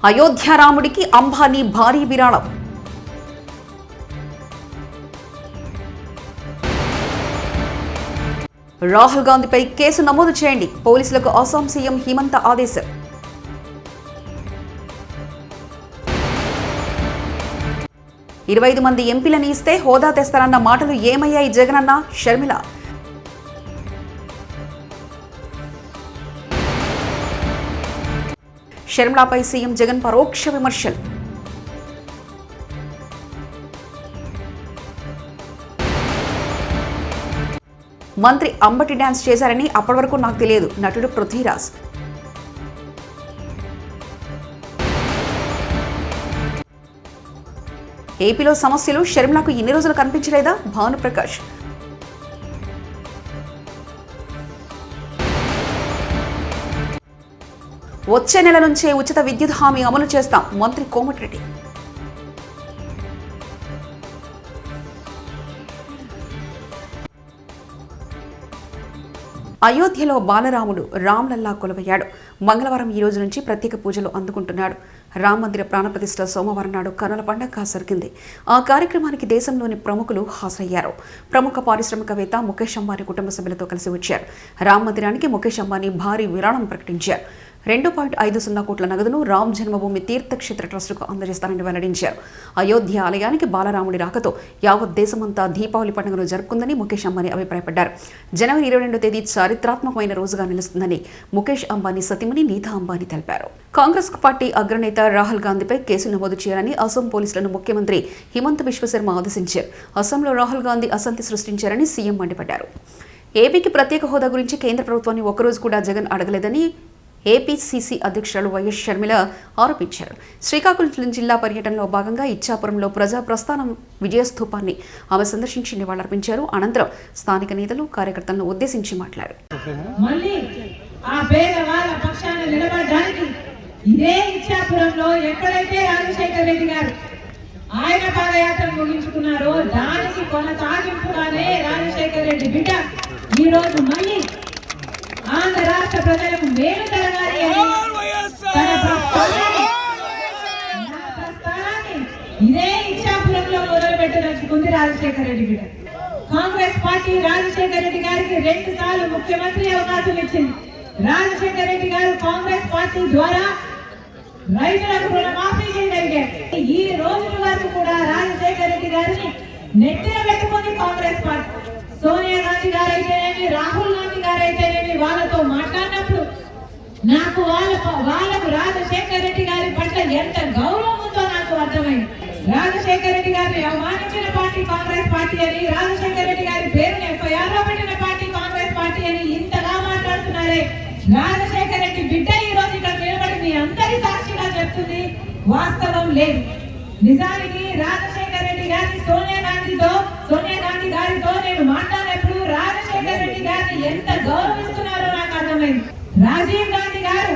అయోధ్య రాముడికి అంబానీ భారీ విరాళం. రాహుల్ గాంధీపై కేసు నమోదు చేయండి, పోలీసులకు అస్సాం సీఎం హిమంత ఆదేశం. ఇరవై 25 మంది ఎంపీలను ఇస్తే హోదా తెస్తారన్న మాటలు ఏమయ్యాయి జగనన్న? షర్మిల. షర్మిలపై సీఎం జగన్ పరోక్ష విమర్శలు. మంత్రి అంబటి డ్యాన్స్ చేశారని అప్పటి వరకు నాకు తెలియదు, నటుడు పృథ్వీరాజ్. ఏపీలో సమస్యలు షర్మిలకు ఇన్ని రోజులు కనిపించలేదా? భానుప్రకాష్. వచ్చే నెల నుంచే ఉచిత విద్యుత్ హామీ అమలు చేస్తాం, మంత్రి కోమటిరెడ్డి. అయోధ్యలో బాలరాముడు రామ్లల్లా కొలువయ్యాడు. మంగళవారం ఈ రోజు నుంచి ప్రత్యేక పూజలు అందుకుంటున్నాడు. రామ్ మందిర ప్రాణప్రతిష్ఠ సోమవారం నాడు కనుల పండగగా జరిగింది. ఆ కార్యక్రమానికి దేశంలోని ప్రముఖులు హాజరయ్యారు. ప్రముఖ పారిశ్రామికవేత్త ముఖేష్ అంబానీ కుటుంబ సభ్యులతో కలిసి వచ్చారు. రామ్ మందిరానికి ముఖేష్ అంబానీ భారీ విరాళం ప్రకటించారు. 2.50 కోట్ల నగదును రామ్ జన్మభూమి తీర్థక్షేత్ర ట్రస్టుకు అందజేస్తారని వెల్లడించారు. అయోధ్య ఆలయానికి బాలరాముడి రాకతో యావత్ దేశమంతా దీపావళి పండుగను జరుపుకుందని ముఖేష్ అంబానీ అభిప్రాయపడ్డారు. జనవరి 22వ తేదీ చారిత్రాత్మకమైన రోజుగా నిలుస్తుందని ముఖేష్ అంబానీ సతీమణి నీతా అంబానీ తెలిపారు. కాంగ్రెస్ పార్టీ అగ్రనేత రాహుల్ గాంధీపై కేసు నమోదు చేయాలని అస్సాం పోలీసులను ముఖ్యమంత్రి హిమంత బిశ్వశర్మ ఆదేశించారు. అస్సాంలో రాహుల్ గాంధీ అశాంతి సృష్టించారని సీఎం మండిపడ్డారు. ఏపీకి ప్రత్యేక హోదా గురించి కేంద్ర ప్రభుత్వాన్ని ఒక్కరోజు కూడా జగన్ అడగలేదని ఏపీసీసీ అధ్యక్షురాలు వైఎస్ షర్మిల ఆరోపించారు. శ్రీకాకుళం జిల్లా పర్యటనలో భాగంగా ఇచ్చాపురంలో ప్రజా ప్రస్థానం విజయస్థూపాన్ని ఆమె సందర్శించి నివాళులర్పించారు. అనంతరం స్థానిక నేతలు కార్యకర్తలను ఉద్దేశించి మాట్లాడారు. ఇదే ఇచ్చాపురంలో ఎక్కడైతే రాజశేఖర రెడ్డి గారు ఆయన పాదయాత్ర ముగించుకున్నారో దానికి కొనసాగింపుగానే రాజశేఖర రెడ్డి బిడ్డ ఈ రోజు మళ్ళీ ఆంధ్ర రాష్ట్ర ప్రజలకు మేలు జరగాలి అని తన ప్రస్థానాన్ని ఇదే ఇచ్చాపురంలో మొదలుపెట్టదలుచుకుంది రాజశేఖర రెడ్డి బిడ్డ. కాంగ్రెస్ పార్టీ రాజశేఖర రెడ్డి గారికి 2 సార్లు ముఖ్యమంత్రి అవకాశం ఇచ్చింది. రాజశేఖర రెడ్డి గారు కాంగ్రెస్ పార్టీ ద్వారా రైతులకు రుణమాఫీ చేయగలిగారు. ఈ రోజుల వరకు కూడా రాజశేఖర రెడ్డి గారిని నెత్తిన పెట్టుకుని కాంగ్రెస్ పార్టీ సోనియా గాంధీ గారు అయితేనేమి, రాహుల్ గాంధీ గారు అయితేనేమి వాళ్ళతో మాట్లాడినప్పుడు నాకు వాళ్ళకు రాజశేఖర రెడ్డి గారి పట్ల ఎంత గౌరవం ఉందో నాకు అర్థమైంది. రాజశేఖర రెడ్డి గారిని అవమానించిన పార్టీ కాంగ్రెస్ పార్టీ అని, రాజశేఖర రెడ్డి గారి పేరుని ఎఫ్ఐఆర్ లో పెట్టిన పార్టీ కాంగ్రెస్ పార్టీ అని ఇంతగా మాట్లాడుతున్నారే. రాజశేఖర రెడ్డి బిడ్డ ఈ రోజు ఇక్కడ నిలబడి మీ అందరి సాక్షిగా చెప్తుంది, వాస్తవం లేదు. నిజానికి రాజశేఖర రెడ్డి గారిని సోనియా గాంధీ గారితో నేను మాట్లాడినప్పుడు రాజశేఖర రెడ్డి గారిని ఎంత గౌరవిస్తున్నారో నాకు అర్థమైంది. రాజీవ్ గాంధీ గారు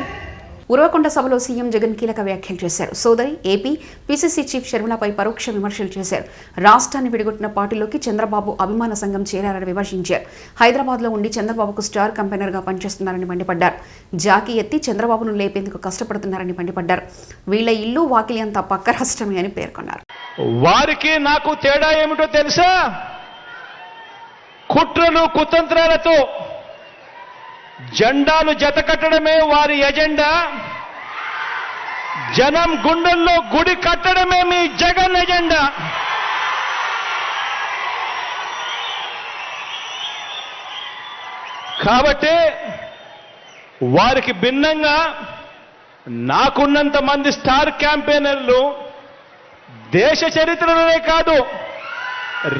ఉరవకొండ సభలో సీఎం జగన్ కీలక వ్యాఖ్యలు చేశారు. సోదరి ఏపీ పీసీసీ చీఫ్ షర్మిలపై పరోక్ష విమర్శలు చేశారు. రాష్ట్రాన్ని విడగొట్టిన పార్టీలోకి చంద్రబాబు అభిమాన సంఘం చేరారని విమర్శించారు. హైదరాబాద్లో ఉండి చంద్రబాబుకు స్టార్ కంపెనర్గా పనిచేస్తున్నారని మండిపడ్డారు. జాకీ ఎత్తి చంద్రబాబును లేపేందుకు కష్టపడుతున్నారని మండిపడ్డారు. వీళ్ల ఇల్లు వాకిలి అంతా పక్క రాష్ట్రమే అని పేర్కొన్నారు. వారికి నాకు తేడా ఏమిటో తెలుసా? కుట్రలు కుతంత్రాలతో జెండాలు జతకట్టడమే వారి ఎజెండా. జనం గుండెల్లో గుడి కట్టడమే మీ జగన్ ఎజెండా. కాబట్టి వారికి భిన్నంగా నాకున్నంత మంది స్టార్ క్యాంపెయినర్లు దేశ చరిత్రలోనే కాదు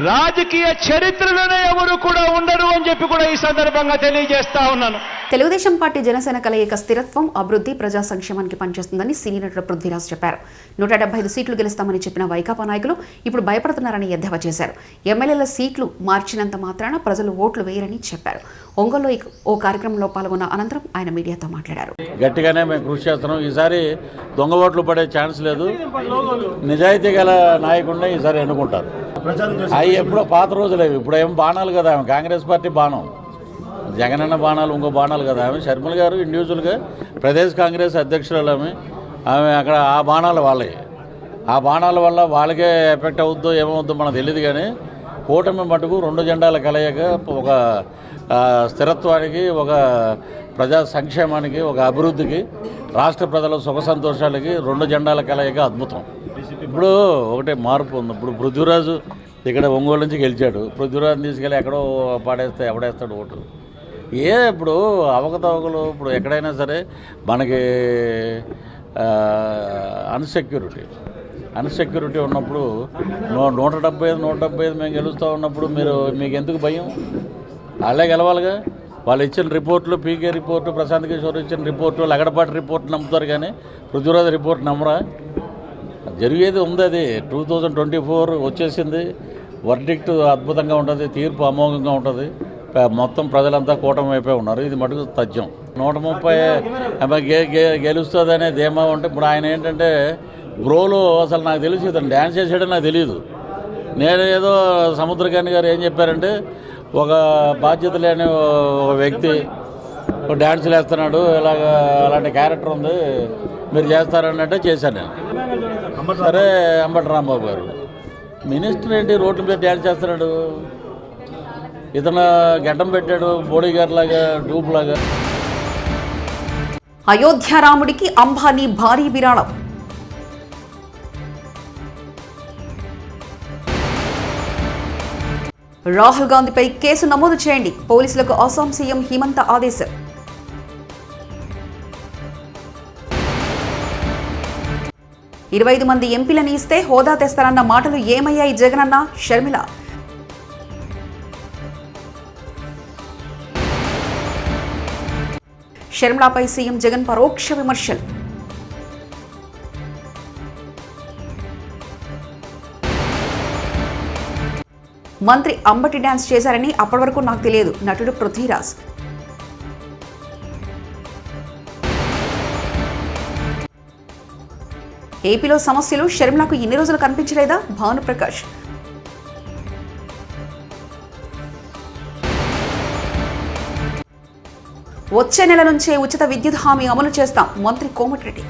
రాజకీయ చరిత్రలోనే ఎవరు కూడా ఉండరు అని చెప్పి కూడా ఈ సందర్భంగా తెలియజేస్తా ఉన్నాను. తెలుగుదేశం పార్టీ జనసేన కలయిక స్థిరత్వం, అభివృద్ధి, ప్రజా సంక్షేమానికి పనిచేస్తుందని సీనియర్ నటుడు పృథ్వీరాజ్ చెప్పారు. 175 సీట్లు గెలుస్తామని చెప్పిన వైకాపా నాయకులు ఇప్పుడు భయపడుతున్నారని ఎద్దేవా చేశారు. ఎమ్మెల్యేల సీట్లు మార్చినంత మాత్రాన ప్రజలు ఓట్లు వేయరని చెప్పారు. ఒంగోలులో ఓ కార్యక్రమంలో పాల్గొన్న అనంతరం ఆయన మీడియాతో మాట్లాడారు. గట్టిగానే మేము కృషి చేస్తున్నాం. ఈసారి దొంగ ఓట్లు పడే ఛాన్స్ లేదు. నిజాయితీ గల నాయకుడిని ఈసారి ఎన్నుకుంటారు. అవి ఎప్పుడో పాత రోజులేవి. ఇప్పుడు ఏం బాణాలు కదా, ఆమె కాంగ్రెస్ పార్టీ బాణం, జగనన్న బాణాలు ఇంకో బాణాలు కదా. ఆమె షర్మిల గారు ఇండివిజువల్గా ప్రదేశ్ కాంగ్రెస్ అధ్యక్షురాలు. ఆమె ఆమె అక్కడ ఆ బాణాలు వాళ్ళే, ఆ బాణాల వల్ల వాళ్ళకే ఎఫెక్ట్ అవుద్దో ఏమవుద్దో మనకు తెలియదు. కానీ కూటమి మటుకు 2 జెండాల కలయిక ఒక స్థిరత్వానికి, ఒక ప్రజా సంక్షేమానికి, ఒక అభివృద్ధికి, రాష్ట్ర ప్రజల సుఖ సంతోషాలకి 2 జెండాల కలయిక అద్భుతం. ఇప్పుడు ఒకటే మార్పు ఉంది. ఇప్పుడు పృథ్వీరాజు ఇక్కడ ఒంగోలు నుంచి గెలిచాడు. పృథ్వీరాజుని తీసుకెళ్ళి ఎక్కడో పాడేస్తే ఎవడేస్తాడు ఓటు? ఇప్పుడు అవకతవకలు ఇప్పుడు ఎక్కడైనా సరే మనకి అన్సెక్యూరిటీ ఉన్నప్పుడు 175 మేము గెలుస్తూ ఉన్నప్పుడు మీకు ఎందుకు భయం? వాళ్ళే గెలవాలిగా. వాళ్ళు ఇచ్చిన రిపోర్ట్లు, పీకే రిపోర్టు, ప్రశాంత్ కిషోర్ ఇచ్చిన రిపోర్టు, లగడపాటి రిపోర్ట్ నమ్ముతారు కానీ పృథ్వీరాజ్ రిపోర్ట్ నమ్మరా? జరిగేది ఉంది. అది 2024 వచ్చేసింది. వర్డిక్ట్ అద్భుతంగా ఉంటుంది, తీర్పు అమోఘంగా ఉంటుంది. మొత్తం ప్రజలంతా కూటమి వైపే ఉన్నారు. ఇది మటుకు తథ్యం. 130 గెలుస్తుందనే ధీమా ఉంటే ఇప్పుడు ఆయన ఏంటంటే బ్రోలో అసలు నాకు తెలిసి ఇతను డ్యాన్స్ చేసాడని నాకు తెలియదు. నేను ఏదో సముద్రకాని గారు ఏం చెప్పారంటే ఒక బాధ్యత లేని ఒక వ్యక్తి డ్యాన్సులు వేస్తున్నాడు, అలాంటి క్యారెక్టర్ ఉంది, మీరు చేస్తారన్నట్టే చేశాను నేను. సరే, అంబటి రాంబాబు గారు మినిస్టర్ ఏంటి రోడ్ల మీద డ్యాన్స్ చేస్తున్నాడు? ఇతను గడ్డం పెట్టాడు బోడీ గారు లాగా, డూప్ లాగా. అయోధ్య రాముడికి అంబానీ భారీ విరాళం. రాహుల్ గాంధీపై కేసు నమోదు చేయండి, పోలీసులకు అస్సాం సీఎం హిమంత ఆదేశం. ఇరవై 25 మంది ఎంపీలను ఇస్తే హోదా తెస్తారన్న మాటలు ఏమయ్యాయి జగనన్న? షర్మిల. షర్మిలపై సీఎం జగన్ పరోక్ష విమర్శలు. మంత్రి అంబటి డ్యాన్స్ చేశారని అప్పటి వరకు నాకు తెలియదు, నటుడు పృథ్వీరాజ్. ఏపీలో సమస్యలు షర్మిలకు ఇన్ని రోజులు కనిపించలేదా? భానుప్రకాష్. వచ్చే నెల నుంచే ఉచిత విద్యుత్ హామీ అమలు చేస్తాం, మంత్రి కోమటిరెడ్డి.